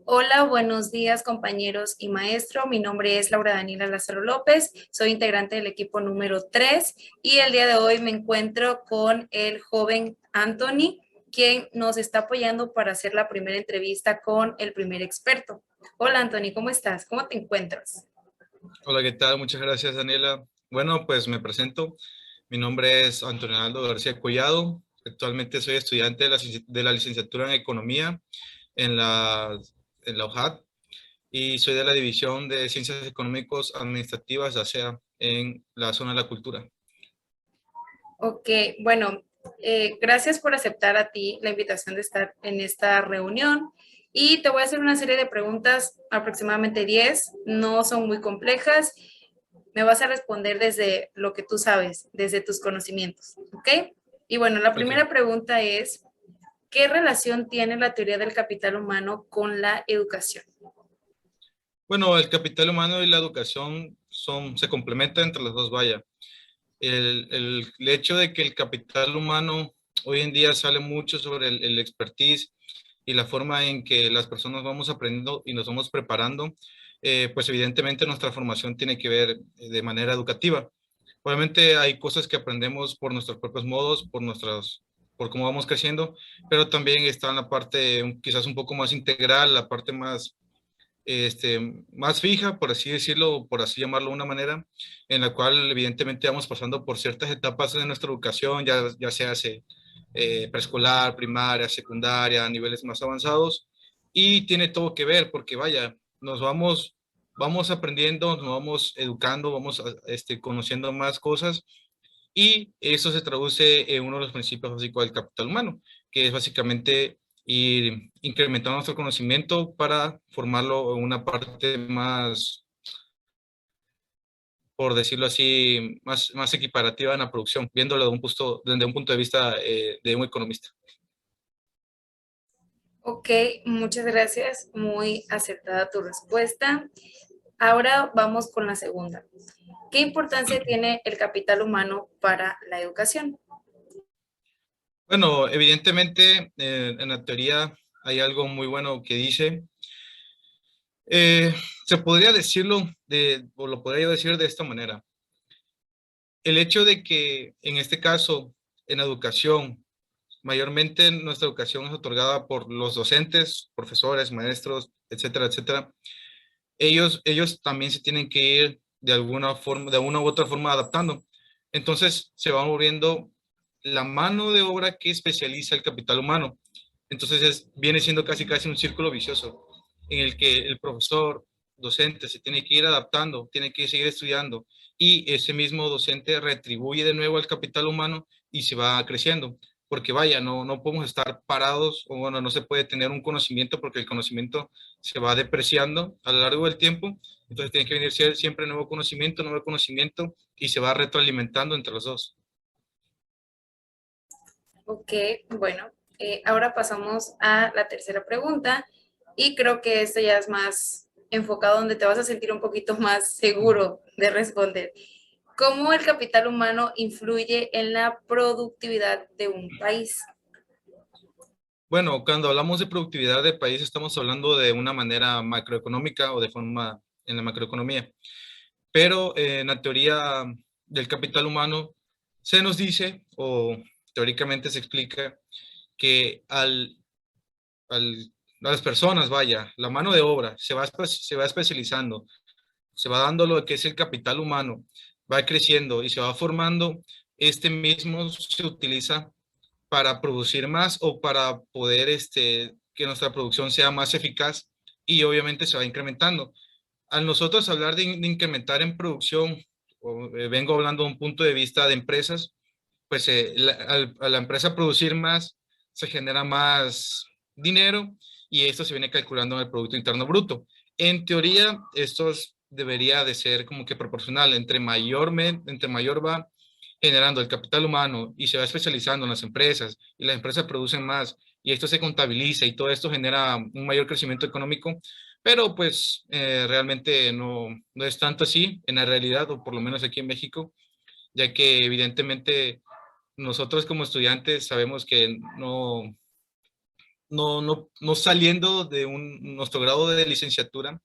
Hola, buenos días compañeros y maestro. Mi nombre es Laura Daniela Lázaro López, soy integrante del equipo número 3 y el día de hoy me encuentro con el joven Anthony, quien nos está apoyando para hacer la primera entrevista con el primer experto. Hola Anthony, ¿cómo estás? ¿Cómo te encuentras? Hola, ¿qué tal? Muchas gracias, Daniela. Bueno, pues me presento. Mi nombre es Antonio Aldo García Collado. Actualmente soy estudiante de la licenciatura en Economía en la UJAT y soy de la División de Ciencias Económicos Administrativas, ya sea en la zona de la cultura. Ok, bueno, gracias por aceptar a ti la invitación de estar en esta reunión y te voy a hacer una serie de preguntas, aproximadamente 10, no son muy complejas. Me vas a responder desde lo que tú sabes, desde tus conocimientos, ¿ok? Y bueno, la Ok. primera pregunta es, ¿qué relación tiene la teoría del capital humano con la educación? Bueno, el capital humano y la educación se complementan entre los dos, vaya. El hecho de que el capital humano hoy en día sale mucho sobre el expertise y la forma en que las personas vamos aprendiendo y nos vamos preparando, pues evidentemente nuestra formación tiene que ver de manera educativa. Obviamente hay cosas que aprendemos por nuestros propios modos, por cómo vamos creciendo, pero también está en la parte quizás un poco más integral, la parte más fija, por así decirlo, por así llamarlo de una manera, en la cual evidentemente vamos pasando por ciertas etapas de nuestra educación, ya se hace preescolar, primaria, secundaria, a niveles más avanzados, y tiene todo que ver, porque vaya, vamos aprendiendo, nos vamos educando, conociendo más cosas, y eso se traduce en uno de los principios básicos del capital humano, que es básicamente ir incrementando nuestro conocimiento para formarlo en una parte más, por decirlo así, más equiparativa en la producción, viéndolo desde un punto de vista de un economista. Ok, muchas gracias, muy acertada tu respuesta. Ahora vamos con la segunda. ¿Qué importancia tiene el capital humano para la educación? Bueno, evidentemente en la teoría hay algo muy bueno que dice, eh, se podría decirlo, o lo podría yo decir de esta manera. El hecho de que en este caso, en educación, mayormente nuestra educación es otorgada por los docentes, profesores, maestros, etcétera, etcétera. Ellos también se tienen que ir de alguna forma, de una u otra forma adaptando. Entonces se va moviendo la mano de obra que especializa el capital humano. Entonces viene siendo casi casi un círculo vicioso en el que el profesor, docente, se tiene que ir adaptando, tiene que seguir estudiando y ese mismo docente retribuye de nuevo al capital humano y se va creciendo. Porque vaya, no podemos estar parados o bueno, no se puede tener un conocimiento porque el conocimiento se va depreciando a lo largo del tiempo. Entonces tiene que venir siempre nuevo conocimiento y se va retroalimentando entre los dos. Ok, bueno, ahora pasamos a la tercera pregunta y creo que esto ya es más enfocado donde te vas a sentir un poquito más seguro de responder. ¿Cómo el capital humano influye en la productividad de un país? Bueno, cuando hablamos de productividad de país, estamos hablando de una manera macroeconómica o de forma en la macroeconomía. Pero en la teoría del capital humano se nos dice, o teóricamente se explica, que a las personas, vaya, la mano de obra se va especializando, se va dando lo que es el capital humano, va creciendo y se va formando, este mismo se utiliza para producir más o para poder que nuestra producción sea más eficaz y obviamente se va incrementando. Al nosotros hablar de incrementar en producción, vengo hablando de un punto de vista de empresas, pues a la empresa producir más, se genera más dinero y esto se viene calculando en el Producto Interno Bruto. En teoría, debería de ser como que proporcional, entre mayor va generando el capital humano y se va especializando en las empresas y las empresas producen más y esto se contabiliza y todo esto genera un mayor crecimiento económico, pero pues realmente no es tanto así en la realidad, o por lo menos aquí en México, ya que evidentemente nosotros como estudiantes sabemos que no saliendo de nuestro grado de licenciatura,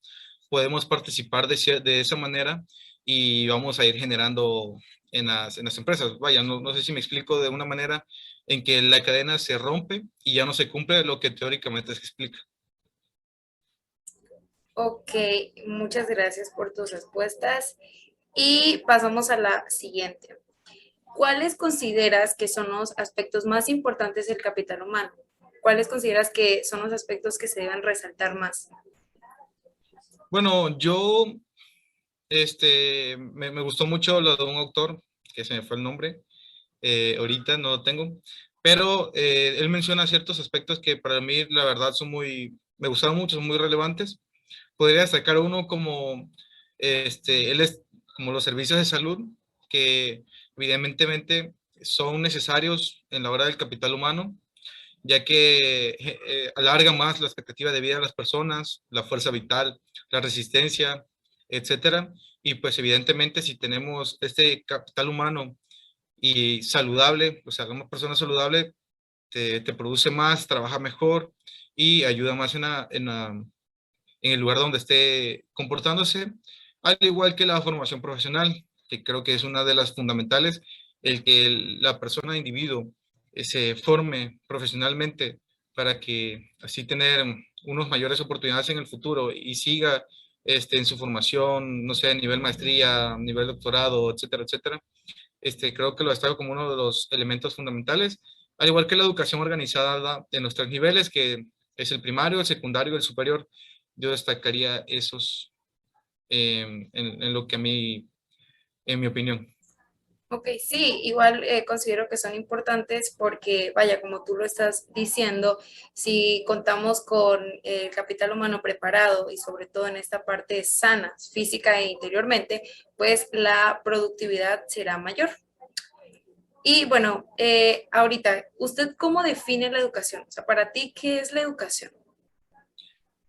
podemos participar de esa manera y vamos a ir generando en las empresas. Vaya, no sé si me explico de una manera en que la cadena se rompe y ya no se cumple lo que teóricamente se explica. Ok, muchas gracias por tus respuestas. Y pasamos a la siguiente. ¿Cuáles consideras que son los aspectos más importantes del capital humano? ¿Cuáles consideras que son los aspectos que se deben resaltar más? Bueno, me gustó mucho lo de un autor, que se me fue el nombre, ahorita no lo tengo, pero él menciona ciertos aspectos que para mí la verdad me gustaron mucho, son muy relevantes. Podría destacar uno como, él es como los servicios de salud, que evidentemente son necesarios en la hora del capital humano, ya que alarga más la expectativa de vida de las personas, la fuerza vital, la resistencia, etcétera. Y pues evidentemente si tenemos este capital humano y saludable, o sea, una persona saludable te produce más, trabaja mejor y ayuda más en el lugar donde esté comportándose, al igual que la formación profesional, que creo que es una de las fundamentales, el que la persona, individuo, se forme profesionalmente para que así tener unos mayores oportunidades en el futuro y siga en su formación, no sé, a nivel maestría, nivel doctorado, etcétera, etcétera. Creo que lo destaco como uno de los elementos fundamentales, al igual que la educación organizada en los tres niveles, que es el primario, el secundario y el superior. Yo destacaría esos en lo que a mí, en mi opinión. Ok, sí, igual considero que son importantes porque, vaya, como tú lo estás diciendo, si contamos con el capital humano preparado y sobre todo en esta parte sana, física e interiormente, pues la productividad será mayor. Y bueno, ahorita, ¿usted cómo define la educación? O sea, para ti, ¿qué es la educación?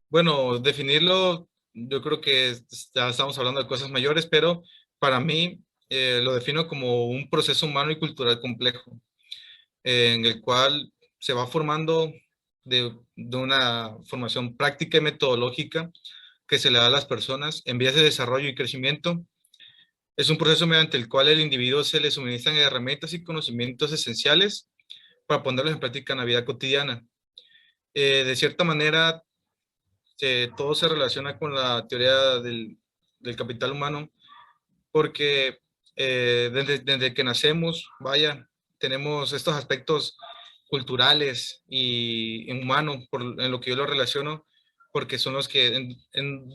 Bueno, definirlo, yo creo que ya estamos hablando de cosas mayores, pero para mí lo defino como un proceso humano y cultural complejo, en el cual se va formando de una formación práctica y metodológica que se le da a las personas en vías de desarrollo y crecimiento. Es un proceso mediante el cual el individuo se le suministran herramientas y conocimientos esenciales para ponerlos en práctica en la vida cotidiana. De cierta manera, todo se relaciona con la teoría del capital humano, porque desde que nacemos, vaya, tenemos estos aspectos culturales y humanos, en lo que yo lo relaciono, porque son los que,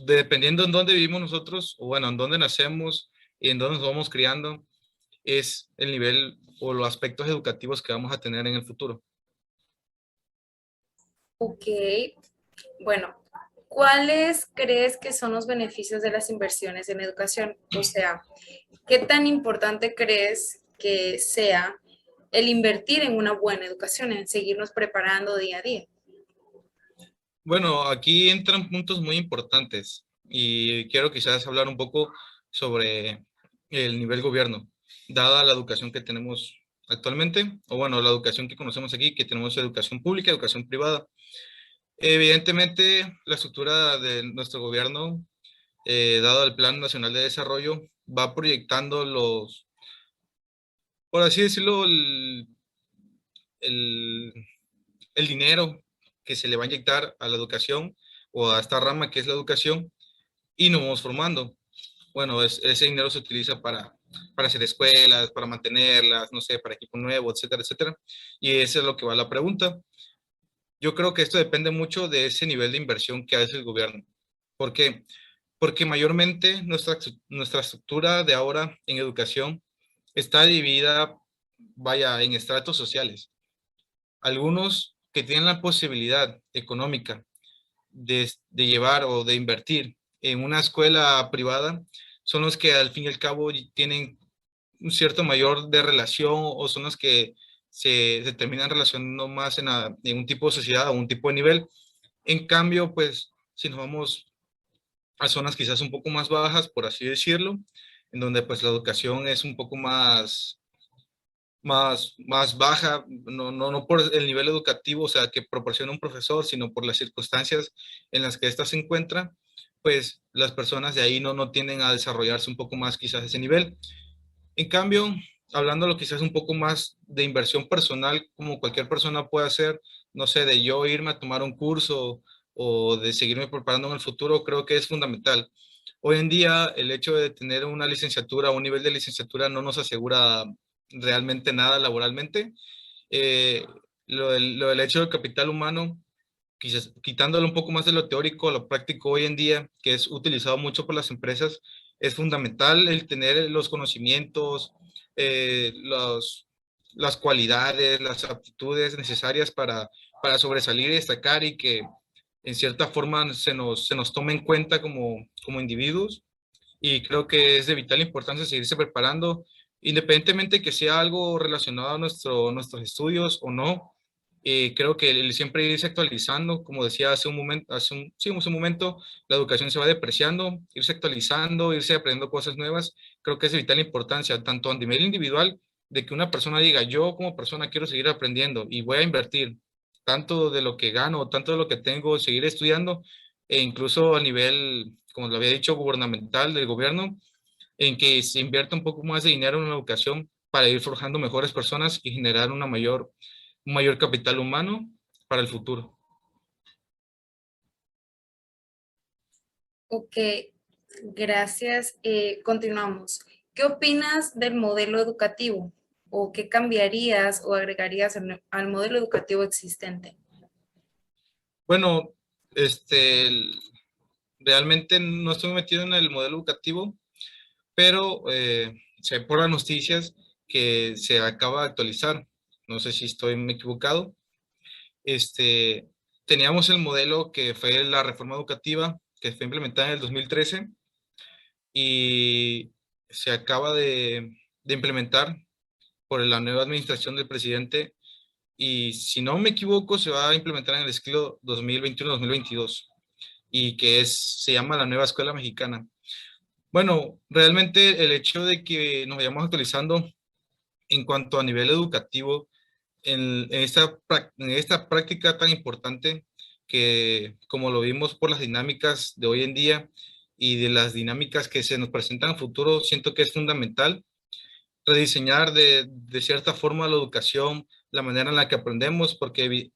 dependiendo en dónde vivimos nosotros, o bueno, en dónde nacemos y en dónde nos vamos criando, es el nivel o los aspectos educativos que vamos a tener en el futuro. Ok, bueno, ¿cuáles crees que son los beneficios de las inversiones en educación? O sea, ¿qué tan importante crees que sea el invertir en una buena educación, en seguirnos preparando día a día? Bueno, aquí entran puntos muy importantes y quiero quizás hablar un poco sobre el nivel gobierno, dada la educación que tenemos actualmente, o bueno, la educación que conocemos aquí, que tenemos educación pública, educación privada. Evidentemente, la estructura de nuestro gobierno, dado el Plan Nacional de Desarrollo, va proyectando por así decirlo, el, el dinero que se le va a inyectar a la educación o a esta rama que es la educación y nos vamos formando. Bueno, ese dinero se utiliza para hacer escuelas, para mantenerlas, no sé, para equipo nuevo, etcétera, etcétera. Y eso es lo que va a la pregunta. Yo creo que esto depende mucho de ese nivel de inversión que hace el gobierno. ¿Por qué? Porque mayormente nuestra estructura de ahora en educación está dividida, vaya, en estratos sociales. Algunos que tienen la posibilidad económica de llevar o de invertir en una escuela privada son los que al fin y al cabo tienen un cierto mayor de relación o son los que se terminan relacionando más en un tipo de sociedad o un tipo de nivel. En cambio, pues si nos vamos a zonas quizás un poco más bajas, por así decirlo, en donde pues la educación es un poco más más baja, no por el nivel educativo, o sea, que proporciona un profesor, sino por las circunstancias en las que ésta se encuentra, pues las personas de ahí no tienden a desarrollarse un poco más quizás a ese nivel. En cambio, hablándolo quizás un poco más de inversión personal, como cualquier persona puede hacer, no sé, de yo irme a tomar un curso o de seguirme preparando en el futuro, creo que es fundamental. Hoy en día, el hecho de tener una licenciatura, un nivel de licenciatura, no nos asegura realmente nada laboralmente. Eh, lo del hecho del capital humano, quizás quitándolo un poco más de lo teórico a lo práctico hoy en día, que es utilizado mucho por las empresas, es fundamental el tener los conocimientos, las cualidades, las aptitudes necesarias para sobresalir y destacar y que en cierta forma se nos tome en cuenta como individuos. Y creo que es de vital importancia seguirse preparando, independientemente que sea algo relacionado a nuestros estudios o no. Creo que el siempre irse actualizando, como decía hace un momento, sí, hace un momento, la educación se va depreciando, irse actualizando, irse aprendiendo cosas nuevas, creo que es de vital importancia, tanto a nivel individual, de que una persona diga, yo como persona quiero seguir aprendiendo y voy a invertir tanto de lo que gano, tanto de lo que tengo, seguir estudiando, e incluso a nivel, como lo había dicho, gubernamental del gobierno, en que se invierta un poco más de dinero en la educación para ir forjando mejores personas y generar un mayor capital humano para el futuro. Ok, gracias. Continuamos. ¿Qué opinas del modelo educativo? ¿O qué cambiarías o agregarías al modelo educativo existente? Bueno, este, realmente no estoy metido en el modelo educativo, pero sé por las noticias que se acaba de actualizar. No sé si estoy equivocado. Este, teníamos el modelo que fue la reforma educativa, que fue implementada en el 2013 y se acaba de implementar por la nueva administración del presidente y si no me equivoco se va a implementar en el ciclo 2021-2022 y se llama la nueva escuela mexicana. Bueno, realmente el hecho de que nos vayamos actualizando en cuanto a nivel educativo en esta práctica tan importante que como lo vimos por las dinámicas de hoy en día y de las dinámicas que se nos presentan en futuro, siento que es fundamental rediseñar de cierta forma la educación, la manera en la que aprendemos, porque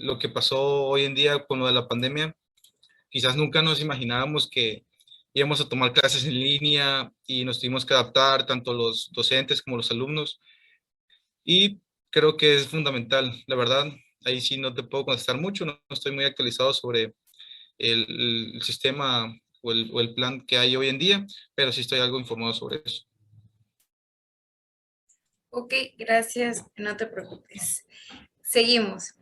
lo que pasó hoy en día con lo de la pandemia, quizás nunca nos imaginábamos que íbamos a tomar clases en línea y nos tuvimos que adaptar, tanto los docentes como los alumnos, y creo que es fundamental, la verdad, ahí sí no te puedo contestar mucho, no estoy muy actualizado sobre el sistema o el plan que hay hoy en día, pero sí estoy algo informado sobre eso. Ok, gracias. No te preocupes. Seguimos.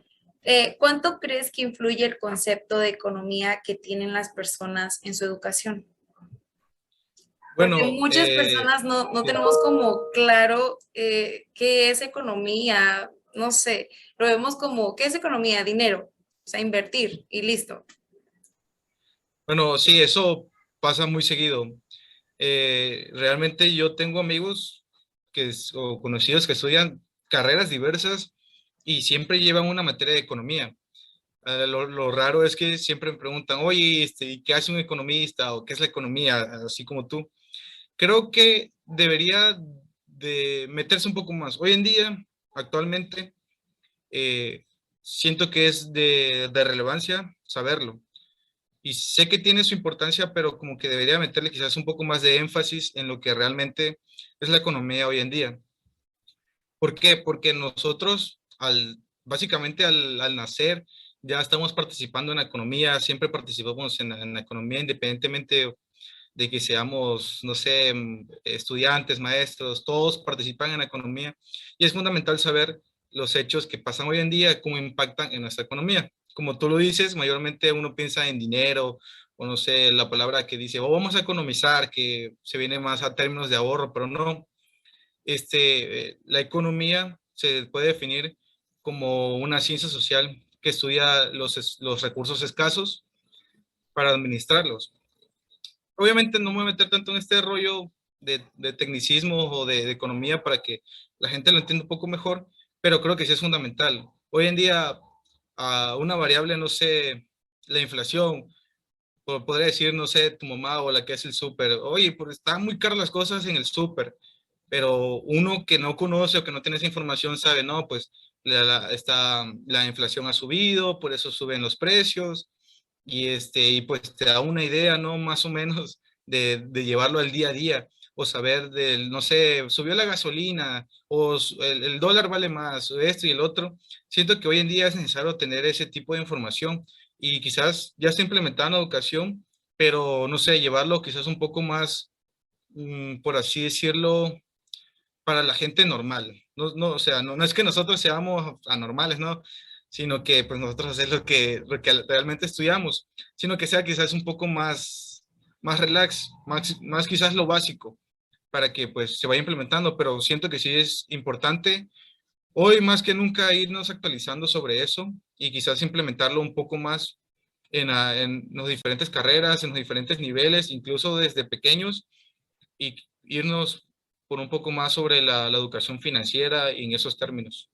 ¿Cuánto crees que influye el concepto de economía que tienen las personas en su educación? Porque Bueno, muchas personas no sí. tenemos como claro qué es economía, no sé, lo vemos como, ¿qué es economía? Dinero, o sea, invertir y listo. Bueno, sí, eso pasa muy seguido. Realmente yo tengo amigos o conocidos que estudian carreras diversas y siempre llevan una materia de economía. Lo raro es que siempre me preguntan, oye, ¿y qué hace un economista o qué es la economía? Así como tú. Creo que debería de meterse un poco más. Hoy en día, actualmente, eh, siento que es de relevancia saberlo. Y sé que tiene su importancia, pero como que debería meterle quizás un poco más de énfasis en lo que realmente es la economía hoy en día. ¿Por qué? Porque nosotros, básicamente al nacer, ya estamos participando en la economía, siempre participamos en la economía, independientemente de que seamos, no sé, estudiantes, maestros, todos participan en la economía y es fundamental saber los hechos que pasan hoy en día, cómo impactan en nuestra economía. Como tú lo dices, mayormente uno piensa en dinero o no sé, la palabra que dice, oh, vamos a economizar, que se viene más a términos de ahorro, pero no. La economía se puede definir como una ciencia social que estudia los recursos escasos para administrarlos. Obviamente no me voy a meter tanto en este rollo de tecnicismos o de economía para que la gente lo entienda un poco mejor, pero creo que sí es fundamental. Hoy en día, una variable, no sé, la inflación, podría decir, no sé, tu mamá o la que es el súper, oye, pues están muy caras las cosas en el súper, pero uno que no conoce o que no tiene esa información sabe, no, pues la inflación ha subido, por eso suben los precios, y pues te da una idea, ¿no? Más o menos de llevarlo al día a día, o saber del, no sé, subió la gasolina, o el dólar vale más, o esto y el otro. Siento que hoy en día es necesario tener ese tipo de información y quizás ya está implementada en educación, pero no sé, llevarlo quizás un poco más, por así decirlo, para la gente normal. No, no, o sea, no es que nosotros seamos anormales, ¿no? Sino que pues nosotros es lo que realmente estudiamos, sino que sea quizás un poco más relax, más quizás lo básico, para que pues se vaya implementando, pero siento que sí es importante hoy más que nunca irnos actualizando sobre eso y quizás implementarlo un poco más en las diferentes carreras, en los diferentes niveles, incluso desde pequeños, y irnos por un poco más sobre la educación financiera en esos términos.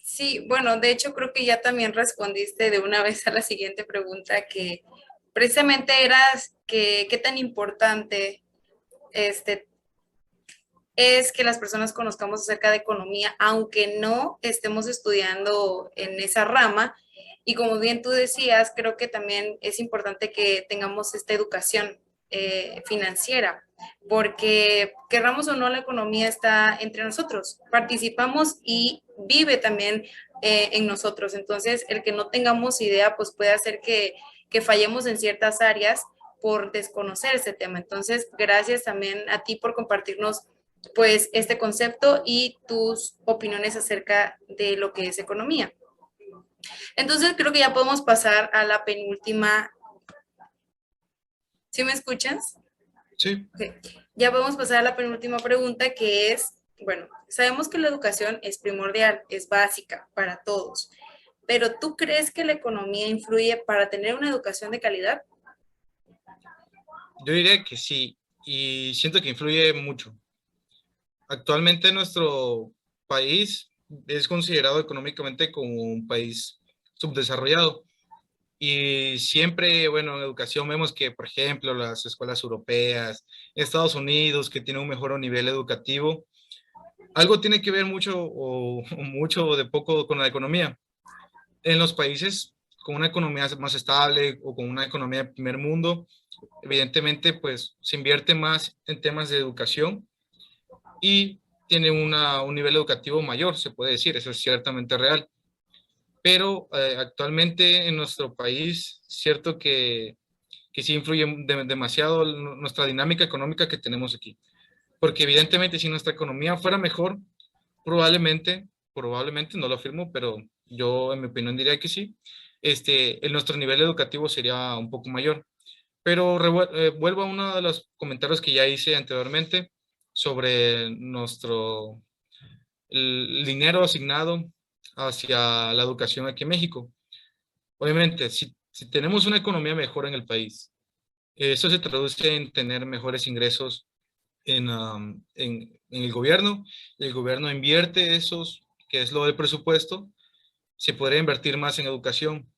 Sí, bueno, de hecho creo que ya también respondiste de una vez a la siguiente pregunta que precisamente era que qué tan importante este, es que las personas conozcamos acerca de economía, aunque no estemos estudiando en esa rama. Y como bien tú decías, creo que también es importante que tengamos esta educación financiera, porque querramos o no, la economía está entre nosotros, participamos y vive también en nosotros. Entonces, el que no tengamos idea, pues puede hacer que fallemos en ciertas áreas por desconocer ese tema. Entonces, gracias también a ti por compartirnos pues este concepto y tus opiniones acerca de lo que es economía. Entonces creo que ya podemos pasar a la penúltima. ¿Sí me escuchas? Sí, Okay. Ya podemos pasar a la penúltima pregunta que es, bueno, sabemos que la educación es primordial, es básica para todos, pero ¿tú crees que la economía influye para tener una educación de calidad? yo diría que sí, y siento que influye mucho. Actualmente nuestro país es considerado económicamente como un país subdesarrollado. Y siempre, bueno, en educación vemos que, por ejemplo, las escuelas europeas, Estados Unidos, que tienen un mejor nivel educativo, algo tiene que ver mucho o mucho o de poco con la economía. En los países con una economía más estable o con una economía de primer mundo, evidentemente, pues se invierte más en temas de educación y tiene un nivel educativo mayor, se puede decir, eso es ciertamente real. Pero actualmente en nuestro país, cierto que sí influye demasiado nuestra dinámica económica que tenemos aquí. Porque evidentemente si nuestra economía fuera mejor, probablemente, no lo afirmo, pero yo en mi opinión diría que sí, nuestro nivel educativo sería un poco mayor. Pero vuelvo a uno de los comentarios que ya hice anteriormente sobre el dinero asignado hacia la educación aquí en México. Obviamente, si tenemos una economía mejor en el país, eso se traduce en tener mejores ingresos en el gobierno. El gobierno invierte esos, que es lo del presupuesto, se podría invertir más en educación.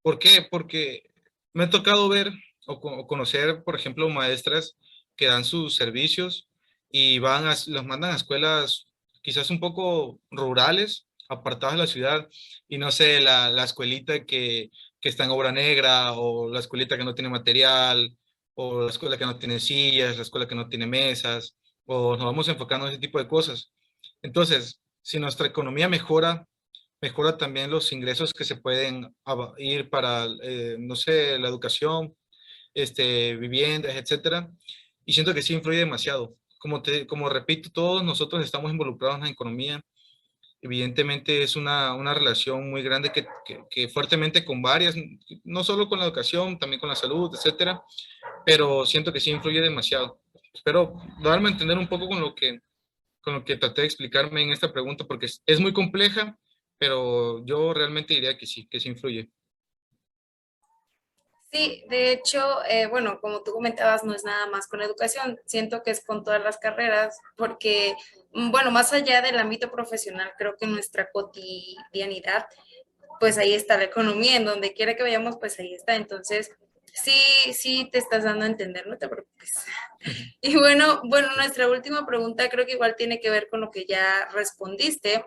¿Por qué? Porque me ha tocado ver o conocer, por ejemplo, maestras que dan sus servicios y los mandan a escuelas quizás un poco rurales, apartadas de la ciudad, y no sé, la escuelita que está en obra negra, o la escuelita que no tiene material, o la escuela que no tiene sillas, la escuela que no tiene mesas, o nos vamos enfocando en ese tipo de cosas. Entonces, si nuestra economía mejora también los ingresos que se pueden ir para, no sé, la educación, viviendas, etcétera. Y siento que sí influye demasiado. Como repito, todos nosotros estamos involucrados en la economía. Evidentemente es una relación muy grande que fuertemente con varias, no solo con la educación, también con la salud, etcétera. Pero siento que sí influye demasiado. Espero darme a entender un poco con lo que traté de explicarme en esta pregunta, porque es muy compleja, pero yo realmente diría que sí influye. Sí, de hecho, bueno, como tú comentabas, no es nada más con la educación, siento que es con todas las carreras, porque, bueno, más allá del ámbito profesional, creo que en nuestra cotidianidad, pues ahí está la economía, en donde quiera que vayamos, pues ahí está. Entonces, sí, sí te estás dando a entender, no te preocupes. Y bueno, nuestra última pregunta creo que igual tiene que ver con lo que ya respondiste,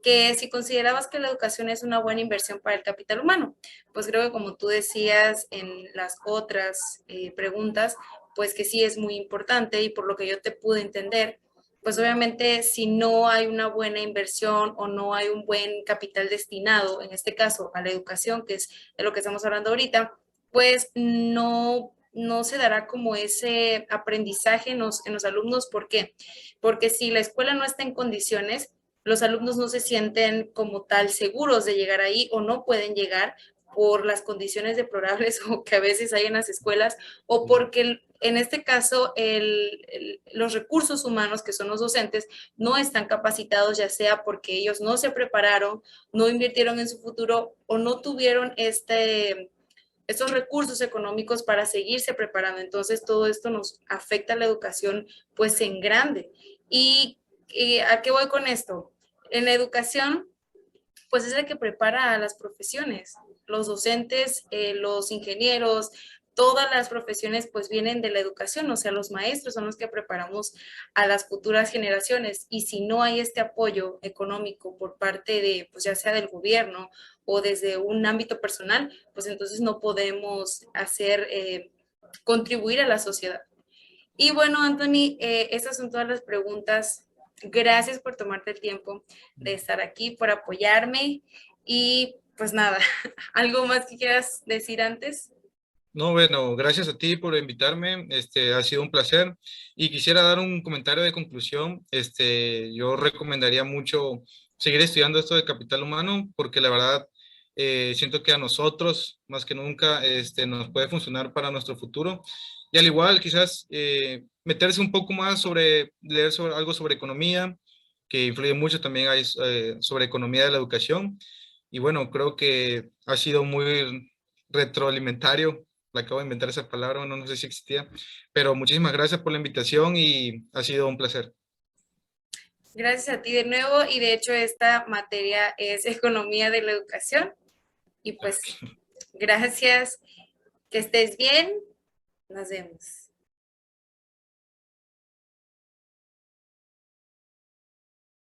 que si considerabas que la educación es una buena inversión para el capital humano. Pues creo que como tú decías en las otras preguntas, pues que sí es muy importante y por lo que yo te pude entender, pues obviamente si no hay una buena inversión o no hay un buen capital destinado, en este caso a la educación, que es de lo que estamos hablando ahorita, pues no se dará como ese aprendizaje en los alumnos. ¿Por qué? Porque si la escuela no está en condiciones, los alumnos no se sienten como tal seguros de llegar ahí o no pueden llegar por las condiciones deplorables o que a veces hay en las escuelas o porque en este caso los recursos humanos que son los docentes no están capacitados, ya sea porque ellos no se prepararon, no invirtieron en su futuro o no tuvieron estos recursos económicos para seguirse preparando. Entonces, todo esto nos afecta a la educación pues en grande. ¿Y a qué voy con esto? En la educación, pues es el que prepara a las profesiones. Los docentes, los ingenieros, todas las profesiones pues vienen de la educación, o sea, los maestros son los que preparamos a las futuras generaciones y si no hay este apoyo económico por parte de, pues ya sea del gobierno o desde un ámbito personal, pues entonces no podemos hacer, contribuir a la sociedad. Y bueno, Anthony, estas son todas las preguntas. Gracias por tomarte el tiempo de estar aquí, por apoyarme y pues nada, ¿algo más que quieras decir antes? No, bueno, gracias a ti por invitarme. Ha sido un placer. Y quisiera dar un comentario de conclusión. Yo recomendaría mucho seguir estudiando esto de capital humano, porque la verdad siento que a nosotros, más que nunca, nos puede funcionar para nuestro futuro. Y al igual, quizás meterse un poco más leer sobre algo sobre economía, que influye mucho también hay, sobre economía de la educación. Y bueno, creo que ha sido muy retroalimentario, la acabo de inventar esa palabra, bueno, no sé si existía, pero muchísimas gracias por la invitación y ha sido un placer. Gracias a ti de nuevo y de hecho esta materia es economía de la educación y pues Ok. gracias, que estés bien, nos vemos.